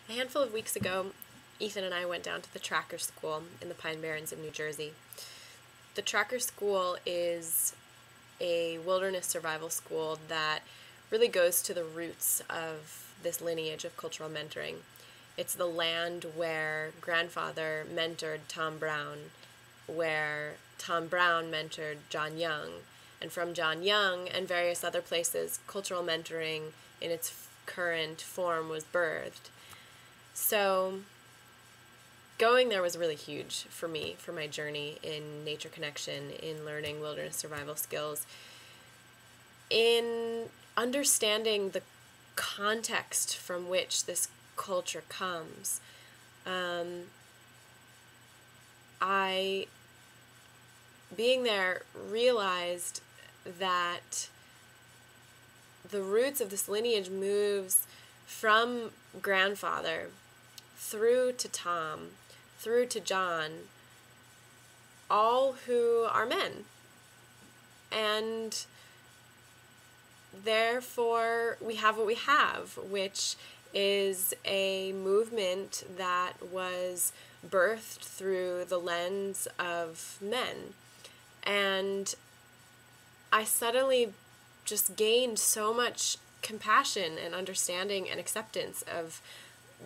A handful of weeks ago, Ethan and I went down to the Tracker School in the Pine Barrens of New Jersey. The Tracker School is a wilderness survival school that really goes to the roots of this lineage of cultural mentoring. It's the land where grandfather mentored Tom Brown, where Tom Brown mentored John Young, and from John Young and various other places, cultural mentoring in its current form was birthed. So going there was really huge for me, for my journey in nature connection, in learning wilderness survival skills, in understanding the context from which this culture comes. I, being there, realized that the roots of this lineage moves from grandfather through to Tom, through to John, all who are men. And therefore, we have what we have, which is a movement that was birthed through the lens of men. And I suddenly just gained so much compassion and understanding and acceptance of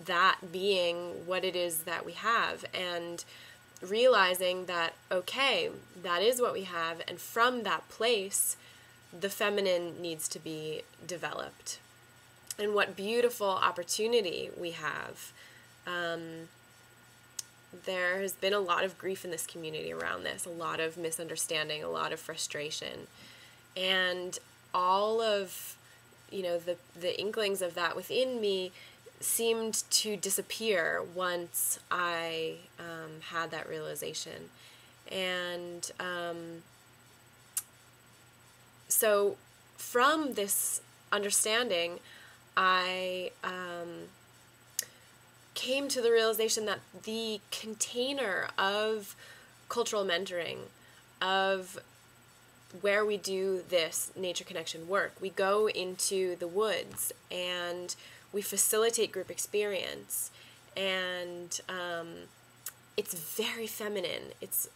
that being what it is that we have, and realizing that, okay, that is what we have, and from that place, the feminine needs to be developed. And what beautiful opportunity we have. There has been a lot of grief in this community around this, a lot of misunderstanding, a lot of frustration, and all of, the inklings of that within me seemed to disappear once I had that realization. And so from this understanding, I came to the realization that the container of cultural mentoring, of where we do this nature connection work, we go into the woods and we facilitate group experience, and it's very feminine. It's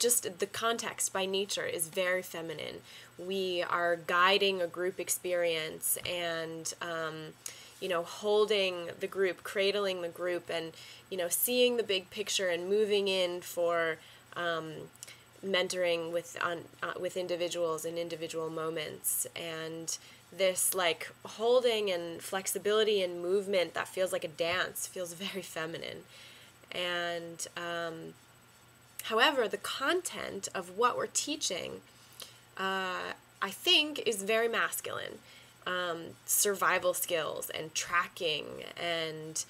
just the context by nature is very feminine. We are guiding a group experience and holding the group, cradling the group, and seeing the big picture and moving in for mentoring with individuals in individual moments. And this holding and flexibility and movement that feels like a dance feels very feminine. And however, the content of what we're teaching, I think, is very masculine. Survival skills and tracking, and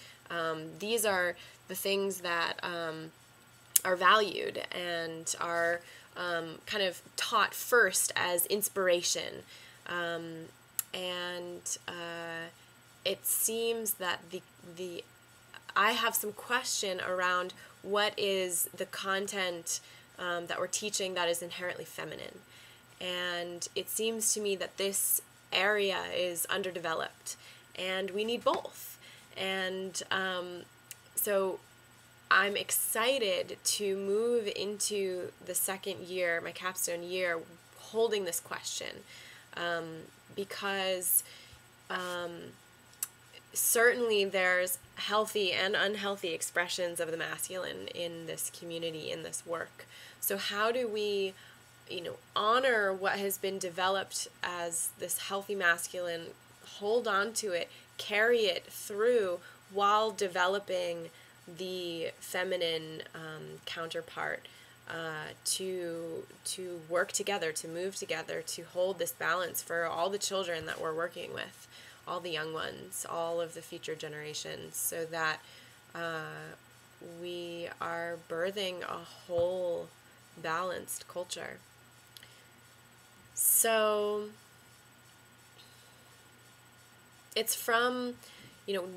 these are the things that are valued and are kind of taught first as inspiration. And it seems that I have some question around what is the content that we're teaching that is inherently feminine. And it seems to me that this area is underdeveloped, and we need both. And so I'm excited to move into the second year, my capstone year, holding this question, because certainly there's healthy and unhealthy expressions of the masculine in this community, in this work. So how do we honor what has been developed as this healthy masculine, hold on to it, carry it through while developing the feminine counterpart, to work together, to move together, to hold this balance for all the children that we're working with, all the young ones, all of the future generations, so that we are birthing a whole balanced culture. So it's from,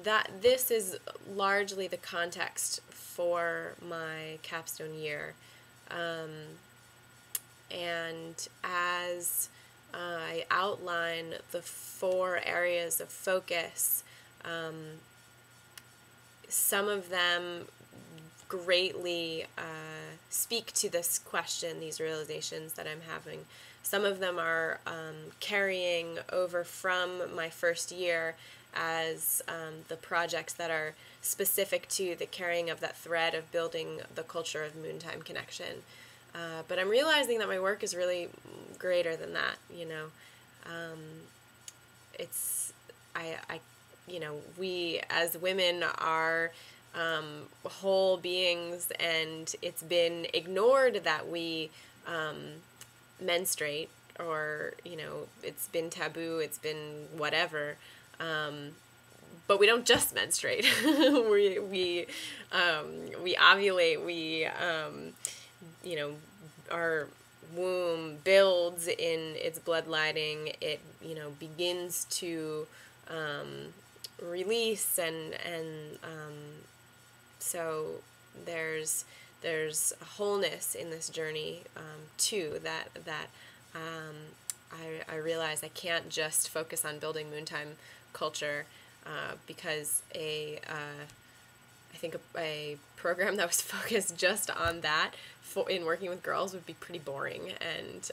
that this is largely the context for my capstone year. And as I outline the 4 areas of focus, some of them greatly speak to this question, these realizations that I'm having. Some of them are carrying over from my first year as the projects that are specific to the carrying of that thread of building the culture of Moontime Connection. But I'm realizing that my work is really greater than that, you know. It's, you know, we as women are whole beings, and it's been ignored that we menstruate, or, you know, it's been taboo, it's been whatever. But we don't just menstruate. we ovulate. You know, our womb builds in its blood lighting. It, you know, begins to release, and so there's a wholeness in this journey too, that I realize I can't just focus on building Moontime culture, because I think a program that was focused just on that in working with girls would be pretty boring, and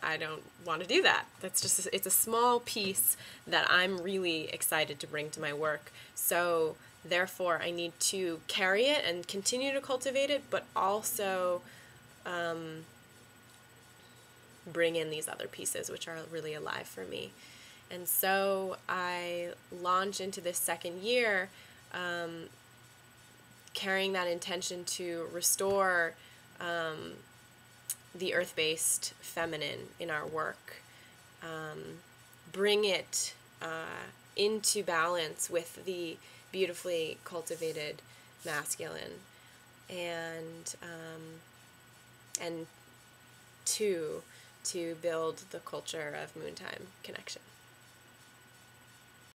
I don't want to do that. That's just, it's a small piece that I'm really excited to bring to my work. So therefore, I need to carry it and continue to cultivate it, but also bring in these other pieces, which are really alive for me. And so I launch into this second year carrying that intention to restore the earth-based feminine in our work, bring it into balance with the beautifully cultivated masculine, and two, to build the culture of Moontime Connection.